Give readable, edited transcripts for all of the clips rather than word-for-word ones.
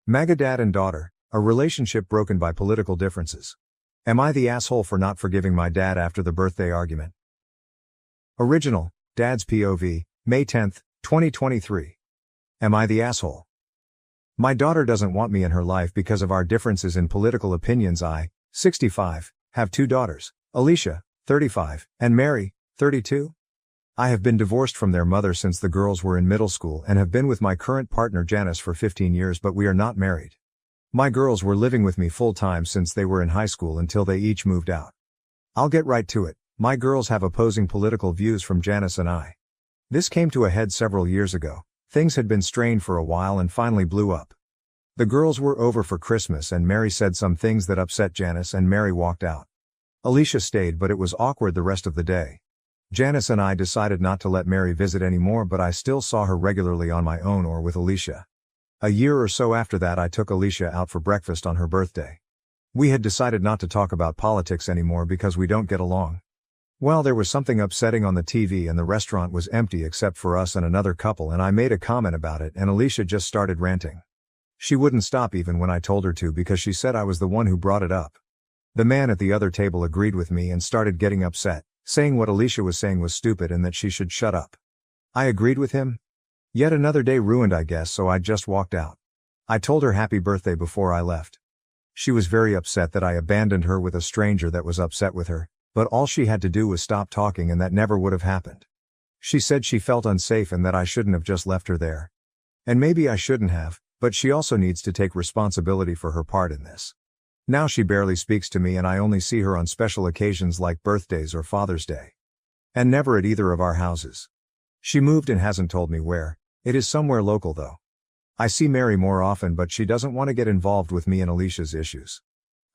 MAGA dad and daughter, a relationship broken by political differences. Am I the asshole for not forgiving my dad after the birthday argument? Original, Dad's POV, May 10, 2023. Am I the asshole? My daughter doesn't want me in her life because of our differences in political opinions. I, 65, have two daughters, Alicia, 35, and Mary, 32. I have been divorced from their mother since the girls were in middle school and have been with my current partner Janice for 15 years, but we are not married. My girls were living with me full time since they were in high school until they each moved out. I'll get right to it. My girls have opposing political views from Janice and I. This came to a head several years ago. Things had been strained for a while and finally blew up. The girls were over for Christmas and Mary said some things that upset Janice and Mary walked out. Alicia stayed, but it was awkward the rest of the day. Janice and I decided not to let Mary visit anymore, but I still saw her regularly on my own or with Alicia. A year or so after that I took Alicia out for breakfast on her birthday. We had decided not to talk about politics anymore because we don't get along. Well, there was something upsetting on the TV and the restaurant was empty except for us and another couple, and I made a comment about it and Alicia just started ranting. She wouldn't stop even when I told her to because she said I was the one who brought it up. The man at the other table agreed with me and started getting upset, saying what Alicia was saying was stupid and that she should shut up. I agreed with him. Yet another day ruined, I guess, so I just walked out. I told her happy birthday before I left. She was very upset that I abandoned her with a stranger that was upset with her, but all she had to do was stop talking and that never would have happened. She said she felt unsafe and that I shouldn't have just left her there. And maybe I shouldn't have, but she also needs to take responsibility for her part in this. Now she barely speaks to me and I only see her on special occasions like birthdays or Father's Day. And never at either of our houses. She moved and hasn't told me where. It is somewhere local though. I see Mary more often, but she doesn't want to get involved with me and Alicia's issues.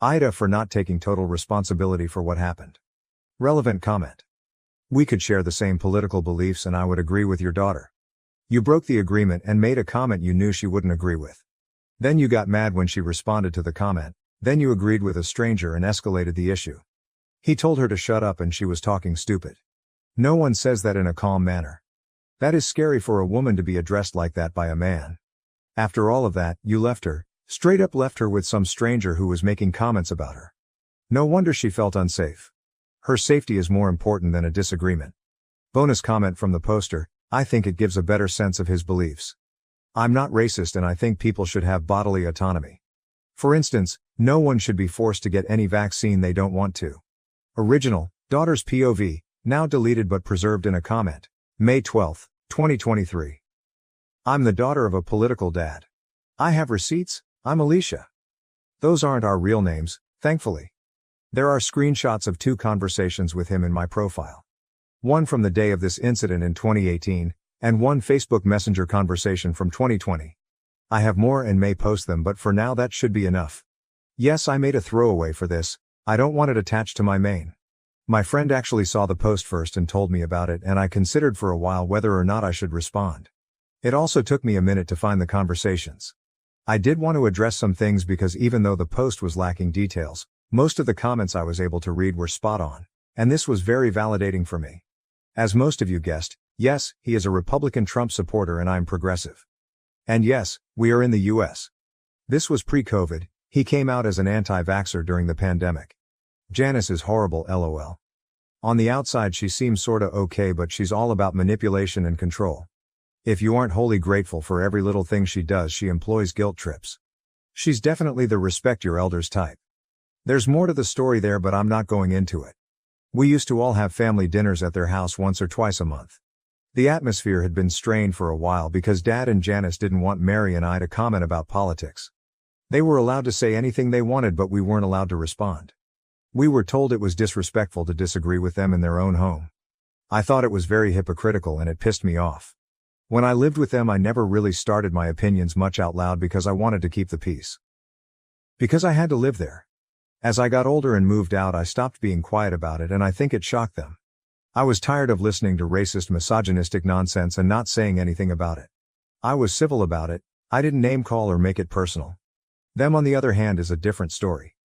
Aita for not taking total responsibility for what happened. Relevant comment. We could share the same political beliefs and I would agree with your daughter. You broke the agreement and made a comment you knew she wouldn't agree with. Then you got mad when she responded to the comment. Then you agreed with a stranger and escalated the issue. He told her to shut up and she was talking stupid. No one says that in a calm manner. That is scary for a woman to be addressed like that by a man. After all of that, you left her, straight up left her with some stranger who was making comments about her. No wonder she felt unsafe. Her safety is more important than a disagreement. Bonus comment from the poster, I think it gives a better sense of his beliefs. I'm not racist and I think people should have bodily autonomy. For instance, no one should be forced to get any vaccine they don't want to. Original, Daughter's POV, now deleted but preserved in a comment. May 12, 2023. I'm the daughter of a political dad. I have receipts, I'm Alicia. Those aren't our real names, thankfully. There are screenshots of 2 conversations with him in my profile. One from the day of this incident in 2018, and one Facebook Messenger conversation from 2020. I have more and may post them, but for now that should be enough. Yes, I made a throwaway for this, I don't want it attached to my main. My friend actually saw the post first and told me about it, and I considered for a while whether or not I should respond. It also took me a minute to find the conversations. I did want to address some things because even though the post was lacking details, most of the comments I was able to read were spot on, and this was very validating for me. As most of you guessed, yes, he is a Republican Trump supporter and I'm progressive. And yes, we are in the US. This was pre-COVID, he came out as an anti-vaxxer during the pandemic. Janice is horrible, lol. On the outside she seems sorta okay, but she's all about manipulation and control. If you aren't wholly grateful for every little thing she does, she employs guilt trips. She's definitely the respect your elders type. There's more to the story there, but I'm not going into it. We used to all have family dinners at their house once or twice a month. The atmosphere had been strained for a while because Dad and Janice didn't want Mary and I to comment about politics. They were allowed to say anything they wanted, but we weren't allowed to respond. We were told it was disrespectful to disagree with them in their own home. I thought it was very hypocritical and it pissed me off. When I lived with them, I never really started my opinions much out loud because I wanted to keep the peace. Because I had to live there. As I got older and moved out, I stopped being quiet about it, and I think it shocked them. I was tired of listening to racist, misogynistic nonsense and not saying anything about it. I was civil about it, I didn't name call or make it personal. Them on the other hand is a different story.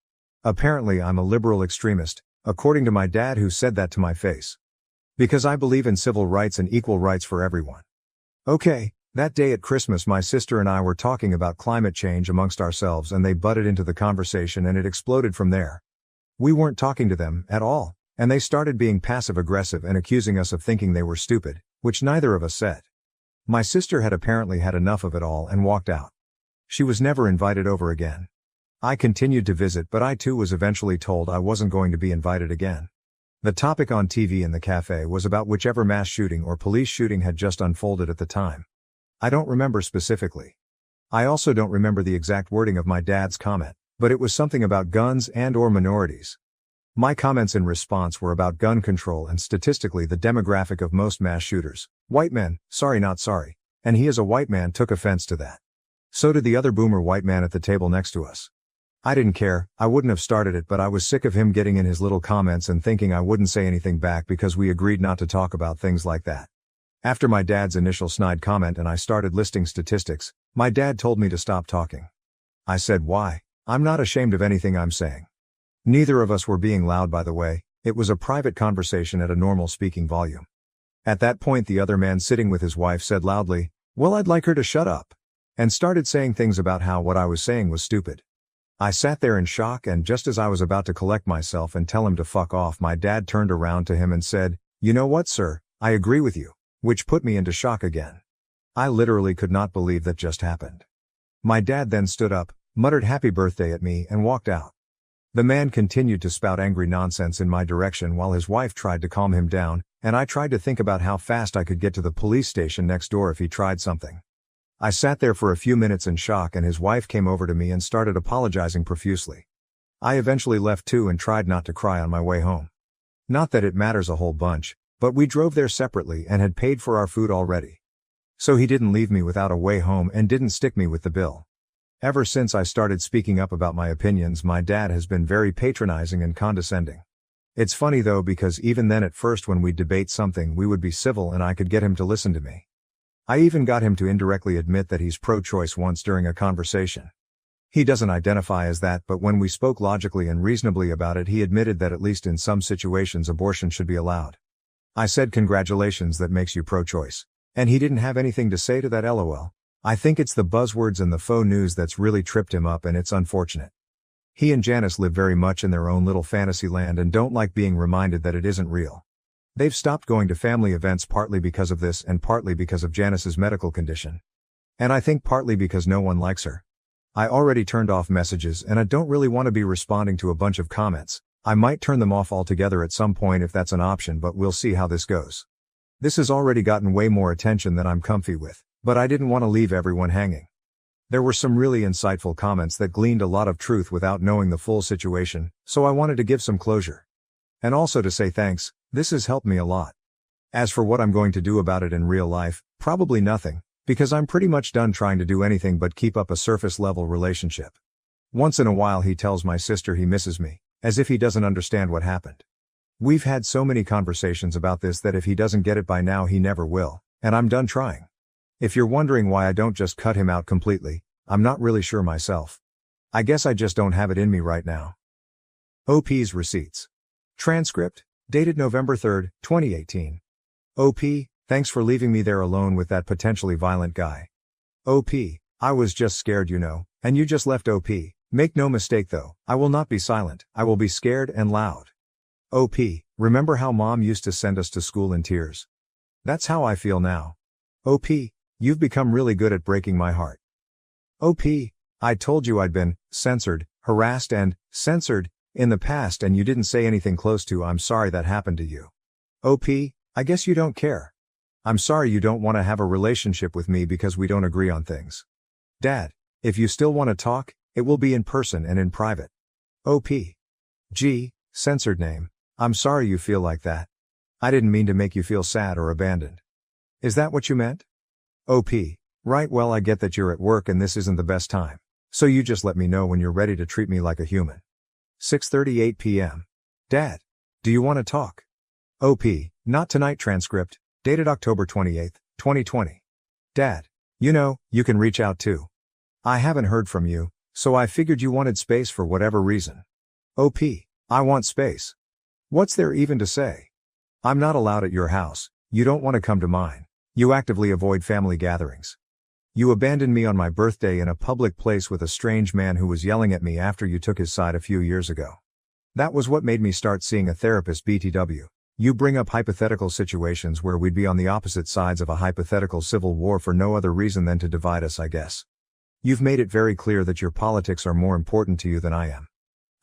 Apparently I'm a liberal extremist, according to my dad, who said that to my face. Because I believe in civil rights and equal rights for everyone. Okay, That day at Christmas my sister and I were talking about climate change amongst ourselves and they butted into the conversation and it exploded from there. We weren't talking to them at all, and they started being passive-aggressive and accusing us of thinking they were stupid, which neither of us said. My sister had apparently had enough of it all and walked out. She was never invited over again. I continued to visit, but I too was eventually told I wasn't going to be invited again. The topic on TV in the cafe was about whichever mass shooting or police shooting had just unfolded at the time. I don't remember specifically. I also don't remember the exact wording of my dad's comment, but it was something about guns and/or minorities. My comments in response were about gun control and statistically the demographic of most mass shooters, white men, sorry not sorry, and he as a white man took offense to that. So did the other boomer white man at the table next to us. I didn't care, I wouldn't have started it, but I was sick of him getting in his little comments and thinking I wouldn't say anything back because we agreed not to talk about things like that. After my dad's initial snide comment and I started listing statistics, my dad told me to stop talking. I said why? I'm not ashamed of anything I'm saying. Neither of us were being loud, by the way, it was a private conversation at a normal speaking volume. At that point the other man sitting with his wife said loudly, "Well, I'd like her to shut up," and started saying things about how what I was saying was stupid. I sat there in shock, and just as I was about to collect myself and tell him to fuck off, my dad turned around to him and said, "You know what, sir, I agree with you," which put me into shock again. I literally could not believe that just happened. My dad then stood up, muttered happy birthday at me and walked out. The man continued to spout angry nonsense in my direction while his wife tried to calm him down, and I tried to think about how fast I could get to the police station next door if he tried something. I sat there for a few minutes in shock and his wife came over to me and started apologizing profusely. I eventually left too and tried not to cry on my way home. Not that it matters a whole bunch, but we drove there separately and had paid for our food already. So he didn't leave me without a way home and didn't stick me with the bill. Ever since I started speaking up about my opinions, my dad has been very patronizing and condescending. It's funny though, because even then at first when we'd debate something we would be civil and I could get him to listen to me. I even got him to indirectly admit that he's pro-choice once during a conversation. He doesn't identify as that, but when we spoke logically and reasonably about it he admitted that at least in some situations abortion should be allowed. I said congratulations, that makes you pro-choice. And he didn't have anything to say to that, lol. I think it's the buzzwords and the faux news that's really tripped him up, and it's unfortunate. He and Janice live very much in their own little fantasy land and don't like being reminded that it isn't real. They've stopped going to family events partly because of this and partly because of Janice's medical condition. And I think partly because no one likes her. I already turned off messages and I don't really want to be responding to a bunch of comments. I might turn them off altogether at some point if that's an option, but we'll see how this goes. This has already gotten way more attention than I'm comfy with, but I didn't want to leave everyone hanging. There were some really insightful comments that gleaned a lot of truth without knowing the full situation, so I wanted to give some closure. And also to say thanks, this has helped me a lot. As for what I'm going to do about it in real life, probably nothing, because I'm pretty much done trying to do anything but keep up a surface-level relationship. Once in a while he tells my sister he misses me, as if he doesn't understand what happened. We've had so many conversations about this that if he doesn't get it by now he never will, and I'm done trying. If you're wondering why I don't just cut him out completely, I'm not really sure myself. I guess I just don't have it in me right now. OP's receipts. Transcript, dated November 3, 2018. OP, thanks for leaving me there alone with that potentially violent guy. OP, I was just scared, you know, and you just left. OP, make no mistake though, I will not be silent, I will be scared and loud. OP, remember how mom used to send us to school in tears? That's how I feel now. OP, you've become really good at breaking my heart. OP, I told you I'd been censored, harassed and censored in the past and you didn't say anything close to "I'm sorry that happened to you." OP, I guess you don't care. I'm sorry you don't want to have a relationship with me because we don't agree on things. Dad, if you still want to talk, it will be in person and in private. OP. G, censored name. I'm sorry you feel like that. I didn't mean to make you feel sad or abandoned. Is that what you meant? OP. Right, well I get that you're at work and this isn't the best time. So you just let me know when you're ready to treat me like a human. 6:38 p.m. Dad. Do you want to talk? OP. Not tonight. Transcript, dated October 28, 2020. Dad. You know, you can reach out too. I haven't heard from you, so I figured you wanted space for whatever reason. OP. I want space. What's there even to say? I'm not allowed at your house, you don't want to come to mine. You actively avoid family gatherings. You abandoned me on my birthday in a public place with a strange man who was yelling at me after you took his side a few years ago. That was what made me start seeing a therapist. BTW. You bring up hypothetical situations where we'd be on the opposite sides of a hypothetical civil war for no other reason than to divide us, I guess. You've made it very clear that your politics are more important to you than I am.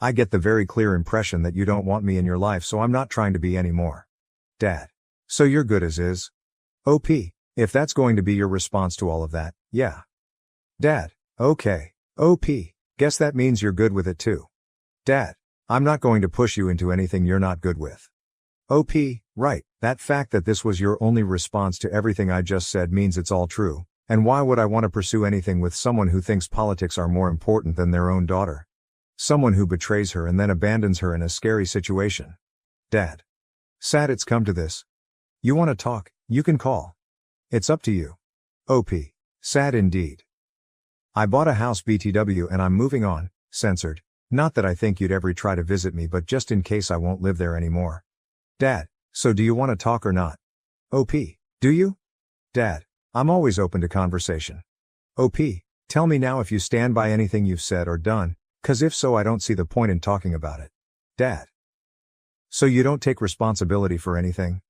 I get the very clear impression that you don't want me in your life, so I'm not trying to be anymore. Dad. So you're good as is? OP. If that's going to be your response to all of that, yeah. Dad. Okay. OP. Guess that means you're good with it too. Dad. I'm not going to push you into anything you're not good with. OP, right, that fact that this was your only response to everything I just said means it's all true, and why would I want to pursue anything with someone who thinks politics are more important than their own daughter? Someone who betrays her and then abandons her in a scary situation. Dad. Sad it's come to this. You want to talk, you can call. It's up to you. OP. Sad indeed. I bought a house BTW and I'm moving on, censored. Not that I think you'd ever try to visit me, but just in case I won't live there anymore. Dad, so do you want to talk or not? OP, do you? Dad, I'm always open to conversation. OP, tell me now if you stand by anything you've said or done, 'cause if so I don't see the point in talking about it. Dad. So you don't take responsibility for anything?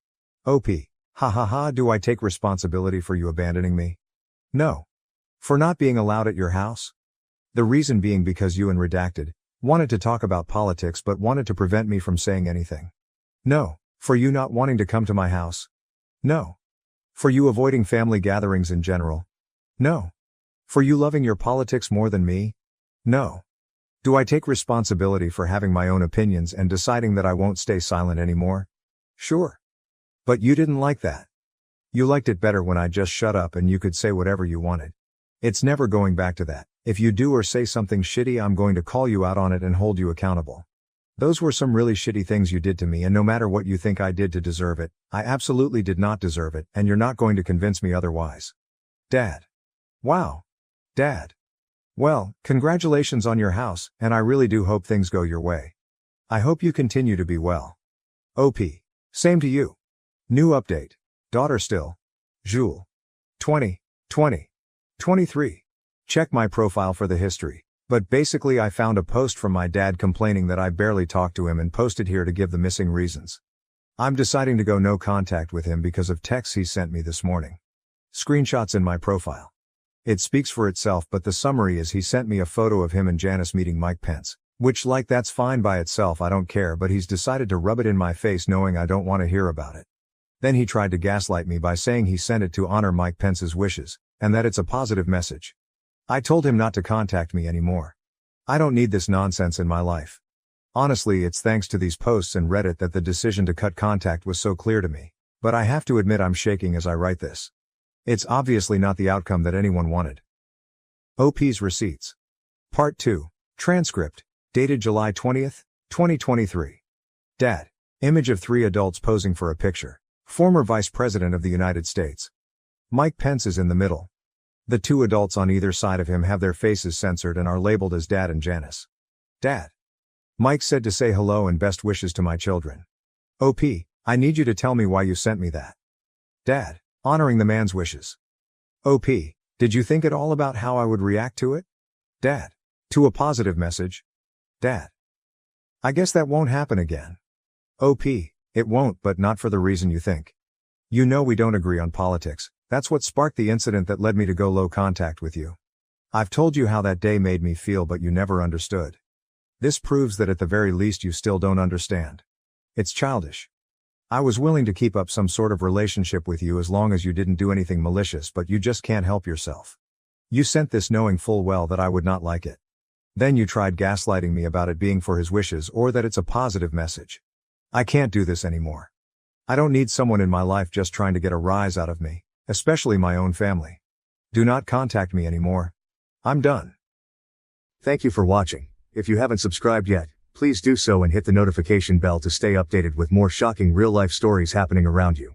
OP, ha ha ha, do I take responsibility for you abandoning me? No. For not being allowed at your house? The reason being because you and Redacted wanted to talk about politics but wanted to prevent me from saying anything. No. For you not wanting to come to my house? No. For you avoiding family gatherings in general? No. For you loving your politics more than me? No. Do I take responsibility for having my own opinions and deciding that I won't stay silent anymore? Sure. But you didn't like that. You liked it better when I just shut up and you could say whatever you wanted. It's never going back to that. If you do or say something shitty, I'm going to call you out on it and hold you accountable. Those were some really shitty things you did to me, and no matter what you think I did to deserve it, I absolutely did not deserve it, and you're not going to convince me otherwise. Dad. Wow. Dad. Well, congratulations on your house, and I really do hope things go your way. I hope you continue to be well. OP. Same to you. New update. Daughter still. Jules. 20, 20, 23. Check my profile for the history. But basically I found a post from my dad complaining that I barely talked to him and posted here to give the missing reasons. I'm deciding to go no contact with him because of texts he sent me this morning. Screenshots in my profile. It speaks for itself, but the summary is he sent me a photo of him and Janice meeting Mike Pence, which that's fine by itself, I don't care, but he's decided to rub it in my face knowing I don't want to hear about it. Then he tried to gaslight me by saying he sent it to honor Mike Pence's wishes, and that it's a positive message. I told him not to contact me anymore. I don't need this nonsense in my life. Honestly, it's thanks to these posts and Reddit that the decision to cut contact was so clear to me, but I have to admit I'm shaking as I write this. It's obviously not the outcome that anyone wanted. OP's receipts. Part 2. Transcript. Dated July 20th, 2023. Dad. Image of 3 adults posing for a picture. Former Vice President of the United States. Mike Pence is in the middle. The 2 adults on either side of him have their faces censored and are labeled as Dad and Janice. Dad. Mike said to say hello and best wishes to my children. OP, I need you to tell me why you sent me that. Dad. Honoring the man's wishes. OP, did you think at all about how I would react to it? Dad. To a positive message. Dad. I guess that won't happen again. OP, it won't, but not for the reason you think. You know we don't agree on politics. That's what sparked the incident that led me to go low contact with you. I've told you how that day made me feel, but you never understood. This proves that at the very least you still don't understand. It's childish. I was willing to keep up some sort of relationship with you as long as you didn't do anything malicious, but you just can't help yourself. You sent this knowing full well that I would not like it. Then you tried gaslighting me about it being for his wishes or that it's a positive message. I can't do this anymore. I don't need someone in my life just trying to get a rise out of me. Especially my own family. Do not contact me anymore. I'm done. Thank you for watching. If you haven't subscribed yet, please do so and hit the notification bell to stay updated with more shocking real-life stories happening around you.